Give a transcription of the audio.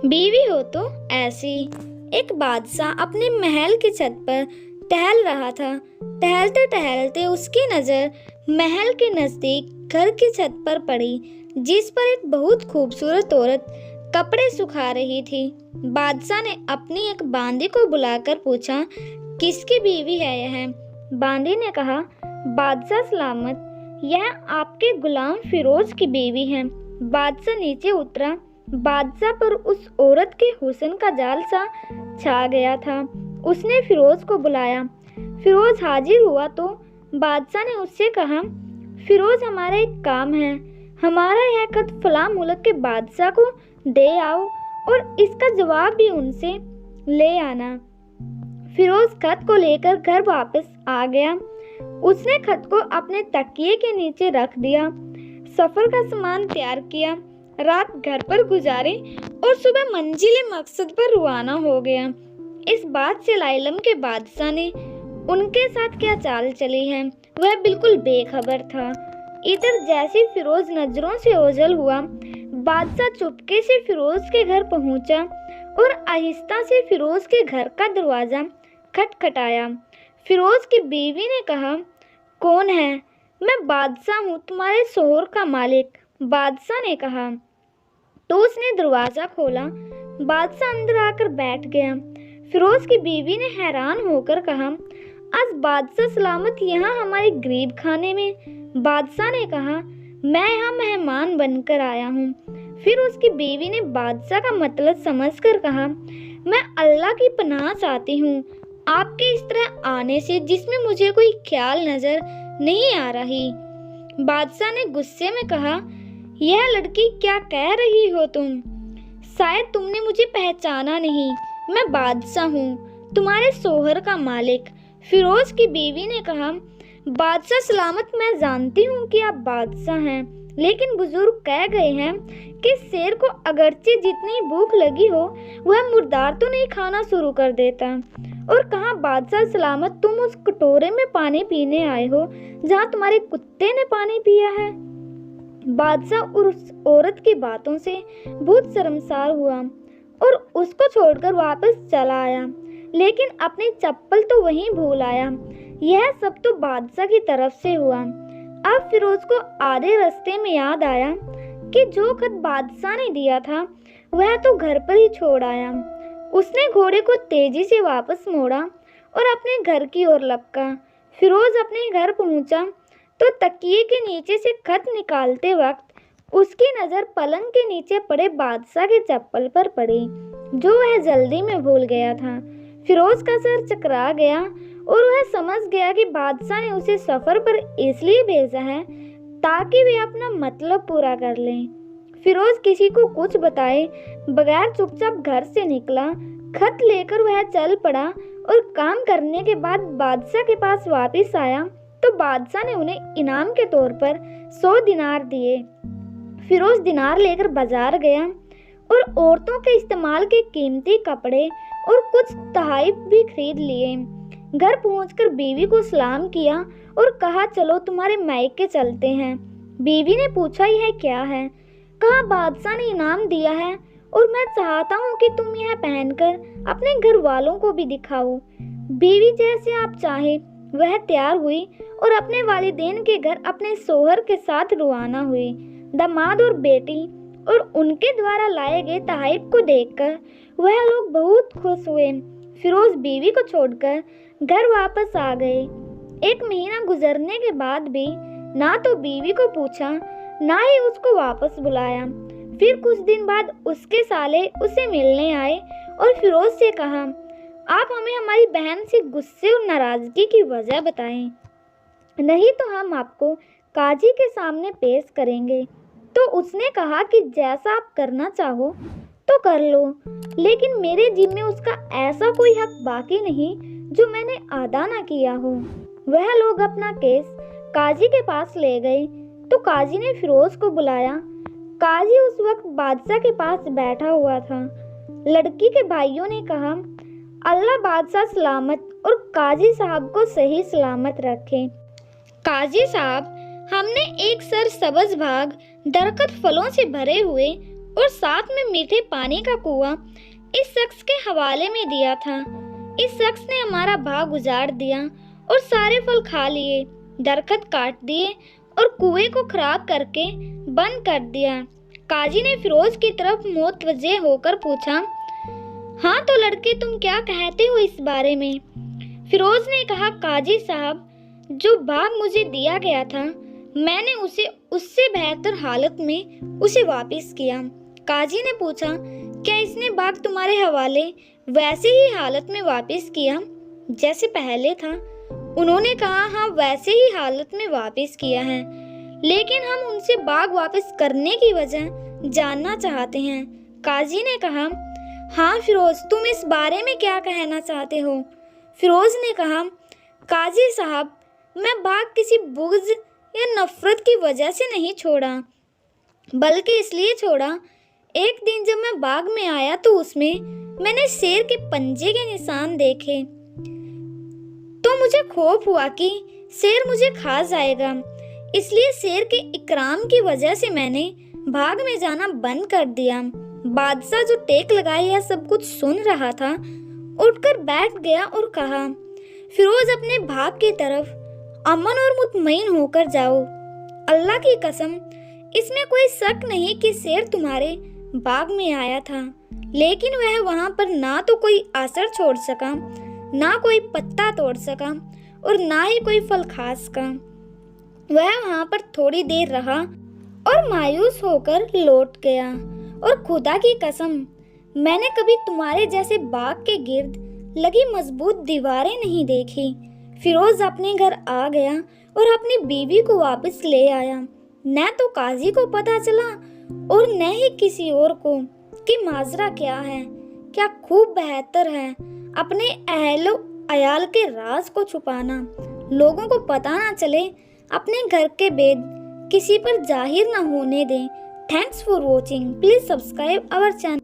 بیوی ہو تو ایسی۔ ایک بادشاہ اپنے محل کی چھت پر ٹہل رہا تھا۔ ٹہلتے ٹہلتے اس کی نظر محل کے نزدیک گھر کی چھت پر پڑی، جس پر ایک بہت خوبصورت عورت کپڑے سکھا رہی تھی۔ بادشاہ نے اپنی ایک باندی کو بلا کر پوچھا، کس کی بیوی ہے یہ؟ باندی نے کہا، بادشاہ سلامت، یہ آپ کے غلام فیروز کی بیوی ہے۔ بادشاہ نیچے اترا۔ بادشاہ پر اس عورت کے حسن کا جال سا چھا گیا تھا۔ اس نے فیروز کو بلایا۔ فیروز حاضر ہوا تو بادشاہ نے اس سے کہا، فیروز، ہمارا ایک کام ہے۔ ہمارا یہ خط فلاں ملک کے بادشاہ کو دے آؤ اور اس کا جواب بھی ان سے لے آنا۔ فیروز خط کو لے کر گھر واپس آ گیا۔ اس نے خط کو اپنے تکیے کے نیچے رکھ دیا، سفر کا سامان تیار کیا، رات گھر پر گزاری اور صبح منزل مقصد پر روانہ ہو گیا۔ اس بات سے لاعلم کے بادشاہ نے ان کے ساتھ کیا چال چلی ہے وہ بالکل بے خبر تھا۔ ادھر جیسے فیروز نظروں سے اوجھل ہوا، بادشاہ چپکے سے فیروز کے گھر پہنچا اور آہستہ سے فیروز کے گھر کا دروازہ کھٹکھٹایا۔ فیروز کی بیوی نے کہا، کون ہے؟ میں بادشاہ ہوں، تمہارے شوہر کا مالک۔ بادشاہ نے کہا۔ تو اس نے دروازہ کھولا۔ بادشاہ اندر آ کر بیٹھ گیا۔ فیروز کی بیوی نے حیران ہو کر کہا، آج بادشاہ سلامت یہاں ہمارے غریب خانے میں؟ بادشاہ نے کہا، میں یہاں مہمان بن کر آیا ہوں۔ پھر اس کی بیوی نے بادشاہ کا مطلب سمجھ کر کہا، میں اللہ کی پناہ چاہتی ہوں آپ کے اس طرح آنے سے، جس میں مجھے کوئی خیال نظر نہیں آ رہی۔ بادشاہ نے غصے میں کہا، یہ لڑکی کیا کہہ رہی ہو تم؟ شاید تم نے مجھے پہچانا نہیں، میں بادشاہ ہوں، تمہارے شوہر کا مالک۔ فیروز کی بیوی نے کہا، بادشاہ سلامت، میں جانتی ہوں کہ آپ بادشاہ ہیں، لیکن بزرگ کہہ گئے ہیں کہ شیر کو اگرچہ جتنی بھوک لگی ہو وہ مردار تو نہیں کھانا شروع کر دیتا۔ اور کہاں بادشاہ سلامت تم اس کٹورے میں پانی پینے آئے ہو جہاں تمہارے کتے نے پانی پیا ہے؟ بادشاہ اور اس عورت کی باتوں سے بہت شرمسار ہوا اور اس کو چھوڑ کر واپس چلا آیا، لیکن اپنی چپل تو وہیں بھول آیا۔ یہ سب تو بادشاہ کی طرف سے ہوا۔ اب فیروز کو آدھے راستے میں یاد آیا کہ جو خط بادشاہ نے دیا تھا وہ تو گھر پر ہی چھوڑ آیا۔ اس نے گھوڑے کو تیزی سے واپس موڑا اور اپنے گھر کی اور لپکا۔ فیروز اپنے گھر پہنچا تو تکیے کے نیچے سے خط نکالتے وقت اس کی نظر پلنگ کے نیچے پڑے بادشاہ کے چپل پر پڑی، جو وہ جلدی میں بھول گیا تھا۔ فیروز کا سر چکرا گیا اور وہ سمجھ گیا کہ بادشاہ نے اسے سفر پر اس لیے بھیجا ہے تاکہ وہ اپنا مطلب پورا کر لیں۔ فیروز کسی کو کچھ بتائے بغیر چپ چاپ گھر سے نکلا۔ خط لے کر وہ چل پڑا اور کام کرنے کے بعد بادشاہ کے پاس واپس آیا تو بادشاہ نے انہیں انعام کے طور پر 100 دینار دیے۔ فیروز دینار لے کر بازار گیا اور عورتوں کے استعمال کے قیمتی کپڑے اور کچھ تحائف بھی خرید لیے۔ گھر پہنچ کر بیوی کو سلام کیا اور کہا، چلو تمہارے مائکے چلتے ہیں۔ بیوی نے پوچھا، یہ کیا ہے؟ کہا، بادشاہ نے انعام دیا ہے اور میں چاہتا ہوں کہ تم یہ پہن کر اپنے گھر والوں کو بھی دکھاؤ۔ بیوی جیسے آپ چاہیں وہ تیار ہوئی اور اپنے والدین کے گھر اپنے شوہر کے ساتھ روانہ ہوئی۔ داماد اور بیٹی اور ان کے دوارا لائے گئے تحائف کو دیکھ کر وہ لوگ بہت خوش ہوئے۔ فیروز بیوی کو چھوڑ کر گھر واپس آ گئے۔ 1 مہینہ گزرنے کے بعد بھی نہ تو بیوی کو پوچھا نہ ہی اس کو واپس بلایا۔ پھر کچھ دن بعد اس کے سالے اسے ملنے آئے اور فیروز سے کہا، آپ ہمیں ہماری بہن سے غصے اور ناراضگی کی وجہ بتائیں، نہیں تو ہم آپ کو قاضی کے سامنے پیش کریں گے۔ تو اس نے کہا کہ جیسا آپ کرنا چاہو تو کر لو، لیکن میرے ذمے اس کا ایسا کوئی حق باقی نہیں جو میں نے ادا نہ کیا ہو۔ وہ لوگ اپنا کیس قاضی کے پاس لے گئے تو قاضی نے فیروز کو بلایا۔ قاضی اس وقت بادشاہ کے پاس بیٹھا ہوا تھا۔ لڑکی کے بھائیوں نے کہا، اللہ بادشاہ سلامت اور قاضی صاحب کو صحیح سلامت رکھے۔ قاضی صاحب، ہم نے ایک سرسبز باغ درخت پھلوں سے بھرے ہوئے اور ساتھ میں میٹھے پانی کا کنواں اس شخص کے حوالے میں دیا تھا۔ اس شخص نے ہمارا باغ اجاڑ دیا اور سارے پھل کھا لیے، درخت کاٹ دیے اور کنویں کو خراب کر کے بند کر دیا۔ قاضی نے فیروز کی طرف متوجہ ہو کر پوچھا، ہاں تو لڑکے تم کیا کہتے ہو اس بارے میں؟ فیروز نے کہا، قاضی صاحب، جو باغ مجھے دیا گیا تھا میں نے اسے اس سے بہتر حالت میں اسے واپس کیا۔ قاضی نے پوچھا، کیا اس نے باغ تمہارے حوالے ویسے ہی حالت میں واپس کیا جیسے پہلے تھا؟ انہوں نے کہا، ہاں ویسے ہی حالت میں واپس کیا ہے، لیکن ہم ان سے باغ واپس کرنے کی وجہ جاننا چاہتے ہیں۔ قاضی نے کہا، ہاں فیروز، تم اس بارے میں کیا کہنا چاہتے ہو؟ فیروز نے کہا، قاضی صاحب، میں باغ کسی بغض یا نفرت کی وجہ سے نہیں چھوڑا، بلکہ اس لیے چھوڑا، ایک دن جب میں باغ میں آیا تو اس میں نے شیر کے پنجے کے نشان دیکھے تو مجھے خوف ہوا کہ شیر مجھے کھا جائے گا۔ اس لیے شیر کے اکرام کی وجہ سے میں نے باغ میں جانا بند کر دیا۔ بادشاہ جو ٹیک لگائے یہ سب کچھ سن رہا تھا اٹھ کر بیٹھ گیا اور کہا، فیروز، اپنے باغ کی طرف امن اور مطمئن ہو کر جاؤ۔ اللہ کی قسم، اس میں کوئی شک نہیں کہ شیر تمہارے باغ میں آیا تھا، لیکن وہ وہاں پر نہ تو کوئی اثر چھوڑ سکا، نہ کوئی پتا توڑ سکا اور نہ ہی کوئی پھل کھا سکا۔ وہ وہاں پر تھوڑی دیر رہا اور مایوس ہو کر لوٹ گیا، اور خدا کی قسم، میں نے کبھی تمہارے جیسے باغ کے گرد لگی مضبوط دیواریں نہیں دیکھی۔ فیروز اپنے گھر آ گیا اور اپنی بیوی کو واپس لے آیا۔ نہ تو قاضی کو پتا چلا اور نہ ہی کسی اور کو کہ ماجرا کیا ہے۔ کیا خوب بہتر ہے اپنے اہل و عیال کے راز کو چھپانا، لوگوں کو پتا نہ چلے، اپنے گھر کے بید کسی پر ظاہر نہ ہونے دیں۔ Thanks for watching, please subscribe our channel.